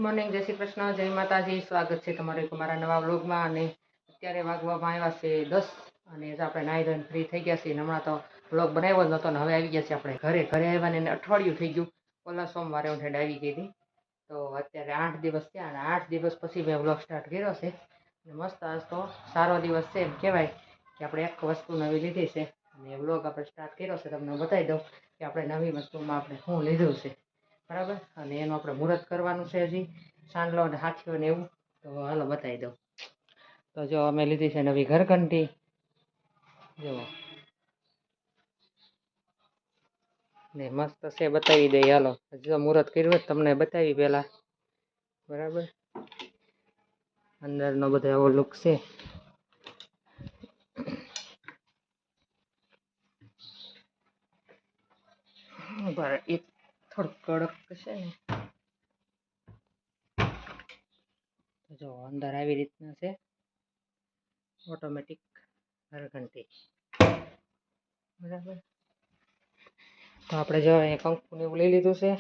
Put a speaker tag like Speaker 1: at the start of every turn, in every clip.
Speaker 1: Morning, જય શ્રી કૃષ્ણ, જય માતાજી. સ્વાગત છે તમારું એક અમારા નવા વ્લોગમાં. અને અત્યારે વાગવામાં આવ્યા છે 10 અને આપણે નાહી ધોઈને ફ્રી થઈ ગયા છીએ. હમણાં તો વ્લોગ બનાવ્યો જ નહોતો ને હવે આવી ગયા છે આપણે ઘરે આવ્યા ને અઠવાડિયું થઈ ગયું. ઓલા સોમવારે હું ઠેડ આવી ગઈ હતી. તો અત્યારે 8 દિવસ થયા અને 8 દિવસ પછી મેં વ્લોગ સ્ટાર્ટ કર્યો છે. મસ્ત આજ તો સારો દિવસ છે એમ કહેવાય કે આપણે એક વસ્તુ નવી લીધી છે અને વ્લોગ આપણે સ્ટાર્ટ કર્યો છે. તમને બતાવી દઉં કે આપણે નવી વસ્તુમાં આપણે શું લીધું છે, બરાબર. અને એનું આપણે મુહૂર્ત કરવાનું છે, હજી સાંડલો અને હાથીઓ ને એવું. તો હાલો બતાવી દઉં. તો જો અમે લીધી છે નવી ઘરઘંટી. જુઓ ને મસ્ત છે, બતાવી દઈએ હાલો. જો મુહૂર્ત કર્યું હોય તમને બતાવી પહેલા, બરાબર. અંદરનો બધો એવો લુક છે. એક થોડુંક કડક છે ને, જો અંદર આવી રીતના છે ઓટોમેટિક ઘરઘંટી, બરાબર. તો આપણે જો અહીંયા કંકુ એવું લઈ લીધું છે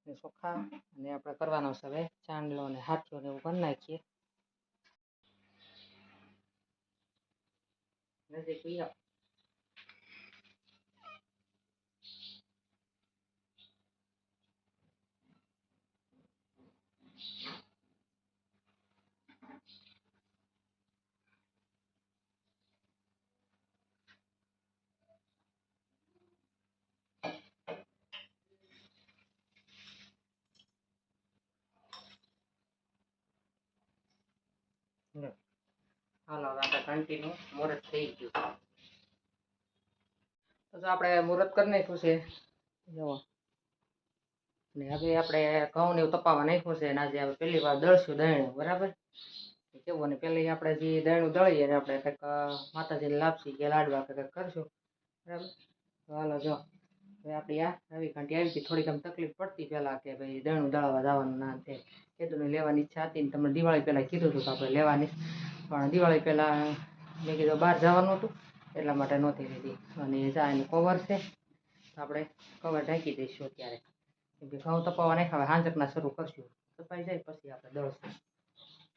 Speaker 1: ને ચોખા, અને આપણે કરવાનો છે હવે ચાંદલો અને હાથીઓ ને એવું કરી નાખીએ. નજીક આવો. હાલો હવે આપણે ઘંટીનું મુહૂર્ત થઈ ગયું. તો આપણે મુહૂર્ત કરી નાખ્યું છે, જુઓ. ને હવે આપણે ઘઉં ને એવું તપાવવા નાખ્યું છે અને આજે આપણે પહેલી વાર દળશું દયણું, બરાબર. કેવું, અને પહેલી આપણે જે દયણું દળીએ અને આપણે કંઈક માતાજીને લાપસી કે લાડવા કે કંઈક કરશું, બરાબર. તો હાલો જો હવે આપણી આ નવી ઘંટી આવી હતી. થોડીક આમ તકલીફ પડતી પહેલાં કે ભાઈ દયણું દળાવવા જવાનું ના તે કીધું લેવાની ઈચ્છા હતી ને તમને દિવાળી પહેલાં કીધું હતું કે આપણે લેવાની, પણ દિવાળી પહેલાં મેં કીધું બહાર જવાનું હતું એટલા માટે નહોતી લીધી. અને જા એનું કવર છે, તો આપણે કવર ઢાંકી દઈશું અત્યારે. કેમ કે ઘઉં તપાવવા નહીં ખાવે હાંજકના શરૂ કરશું, તપાઈ જાય પછી આપણે દળશું.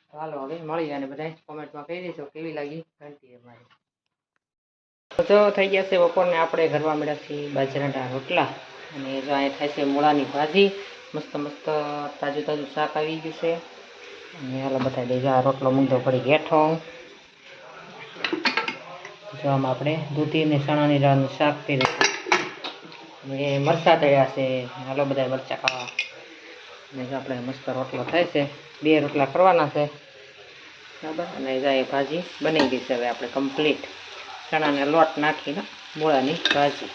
Speaker 1: તો હાલો હવે મળીએ અને બધા કોમેન્ટમાં કહી દઈશું કેવી લાગી ઘંટી અમારી. તો થઈ ગયા છે બપોરને આપણે ઘરમાં મળ્યા છીએ બાજરાના રોટલા, અને જો અહીં થાય છે મૂળાની ભાજી. મસ્ત મસ્ત તાજું તાજું શાક આવી ગયું છે. અને હાલો બતાવી દઈએ, આ રોટલો મૂંધો પડી ગેઠો. જો આમાં આપણે દૂધી અને ચણાની દાળનું શાક કર્યું અને મરચાં તળ્યા છે. હાલો બધા મરચાં ખાવા. અને જો આપણે મસ્ત રોટલો થાય છે, 2 રોટલા કરવાના છે, બરાબર. અને જાય ભાજી બની ગઈ છે હવે આપણે કમ્પ્લીટ. ચણાને લોટ નાખીને મૂળાની ભાજી.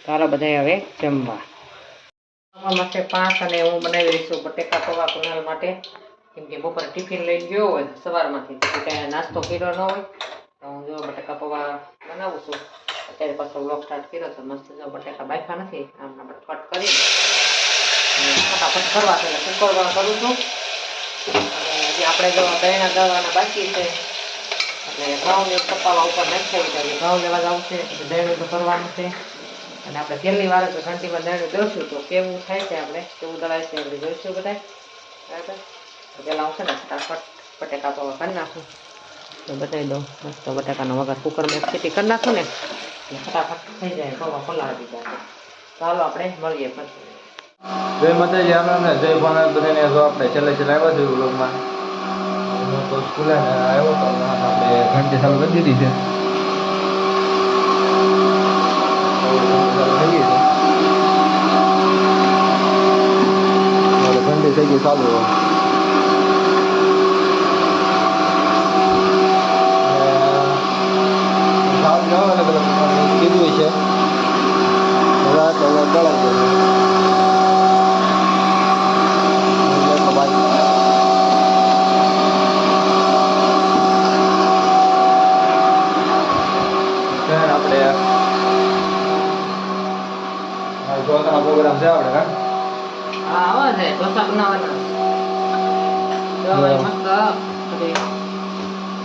Speaker 1: તો હાલો બધા હવે જમવા. માટે 5 અને હું બનાવી દઈશું બટેકા પૌવા કુનાલ માટે. કેમ કે બપોરે ટિફિન લઈને ગયો હોય સવારમાંથી, કાંઈ નાસ્તો કર્યો ન હોય, તો હું જો બટેકા પૌવા બનાવું છું. અત્યારે પાછો વ્લોગ સ્ટાર્ટ કર્યો છે. મસ્ત જો બટેકા બાફા નથી, આમ આપણે કટ કરી ફટાફટ કરવા છે એટલે કુકરમાં કરું છું. અને હજી આપણે જો દહીંના દળવાના બાકી છે એટલે ઘઉંને તપાવવા ઉપર નાખી આવી. ઘઉં લેવા જવું છે, દહીંનું તો કરવાનું છે. અને આપણે પહેલી વાર તો ઘંટીમાં દળનું દળશું તો કેવું થાય છે, આપણે કેવું દળાય છે આપણે જોઈશું બધા, બરાબર. તો પહેલાં હું છે ને ફટાફટ બટેકા પૌવા કરી નાખું. તો બતાવી દઉં, મસ્ત બટાકાનો વઘાર કુકરમાં એક સીટી કરી નાખું ને એટલે ફટાફટ થઈ જાય, પૌવા પલાળી દીધા. તો હાલો આપણે મળીએ પછી.
Speaker 2: જય માતાજી, આપણે જય ભોનાથ બધાને. જો આપણે છેલ્લે આવ્યા છીએ વ્લોગમાં. તો સ્કૂલે આવ્યો તો આપણે ઘંટી ચાલુ કરી દીધી છે. ઘંટી થઈ ગઈ ચાલુ. કીધું છે રાત દળાઈ આપણે પ્રોગ્રામ છે આપણે.
Speaker 1: હા આવે છે ઢોસા બનાવવાના. જો મસ્ત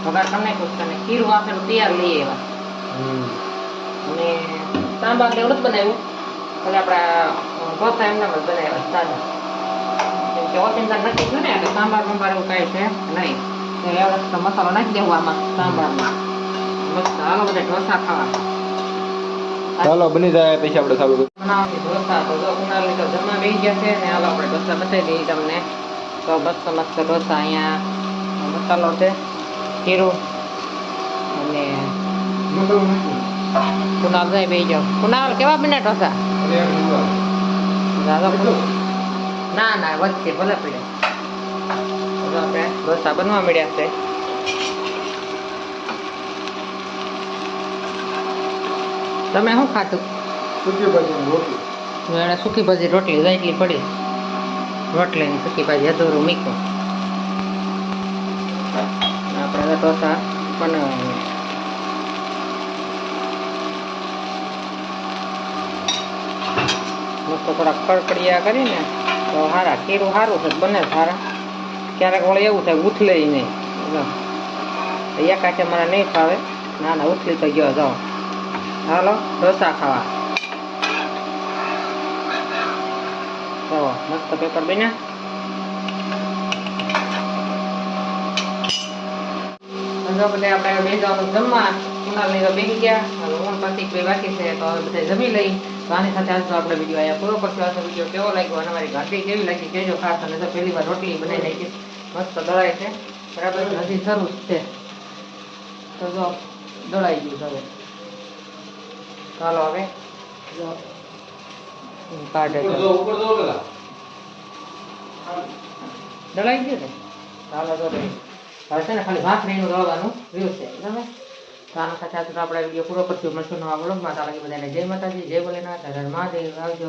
Speaker 1: વઘાર કરી નાખ્યું અને ખીરું આપણે તૈયાર લઈ આવ્યા. અને તાંબા એવું જ બનાવ્યું, એટલે આપણે ઢોસા એમને જ બનાવ્યા સાદા. કે ઓચિંતા નથી થયું ને એટલે સાંભાર બંભાર એવું કાંઈ છે નહીં. તો એવરેસ્ટ તો મસાલો નાખી દેવો આમાં સાંભારમાં. મસ્ત હાલો બધા ઢોસા ખાવા.
Speaker 2: ચાલો બની જાય પછી આપણે ચાલુ કરીએ.
Speaker 1: બનાવવાની ઢોસા તો જો કુણાલની તો જમવા બેસી ગયા છે ને હાલો આપણે ઢોસા બતાવી દઈએ તમને. તો મસ્ત મસ્ત ઢોસા અહીંયા મસાલો છે જીરું અને કુણાલ જાય બેસી જાઓ. કુણાલ કેવા બન્યા ઢોસા? ના ના વચ્ચે ભલે પડે. હવે આપણે ઢોસા બનવા મળ્યા છે. તમે શું ખાધું? એને સૂકી ભાજી રોટલી જાયટલી પડી. રોટલી ની સૂકી ભાજી અધૂરું મૂક્યું. આપણે ઢોસા બનાવવાનું. મસ્ત થોડાક કડકડિયા કરીને તો સારા ખીરું સારું છે બને સારા. ક્યારેક વળી એવું થાય ઉથલે નહીં. એકાચે મારા નહીં ફાવે. ના ના ઉથલી તો ગયો જાઓ. હાલો ઢોસા ખાવા. તો મસ્ત પેપર બન્યા. બધા આપણે બે જવાનું જમવા. કુણાલની તો બેસી ગયા. હવે હું પછી બે બાકી છે તો હવે બધા જમી લઈ. તો આની સાથે આજનો આપણે વિડીયો અહીંયા પૂરો કરશું. આજનો વિડીયો કેવો લાગ્યો અને અમારી ઘાટી કેવી લાગી કહેજો ખાસ. અને તો પહેલી વાર રોટલી બનાવી નાખી મસ્ત દળાય છે બરાબર. હજી શરૂ જ છે તો જો દળાઈ ગયું હવે. ચાલો હવે કાઢે દળાઈ ગયું ને. ચાલો તો હવે છે ને ખાલી ભાખરીનું દળવાનું રહ્યું છે બરાબર. તો આના સાથે આપણે વિડીયો પૂરો કરશું. મળશું નવા વ્લોગમાં. તાલા બધાને જય માતાજી, જય ભોલેનાથ, હર હર મહાદેવ. આવજો.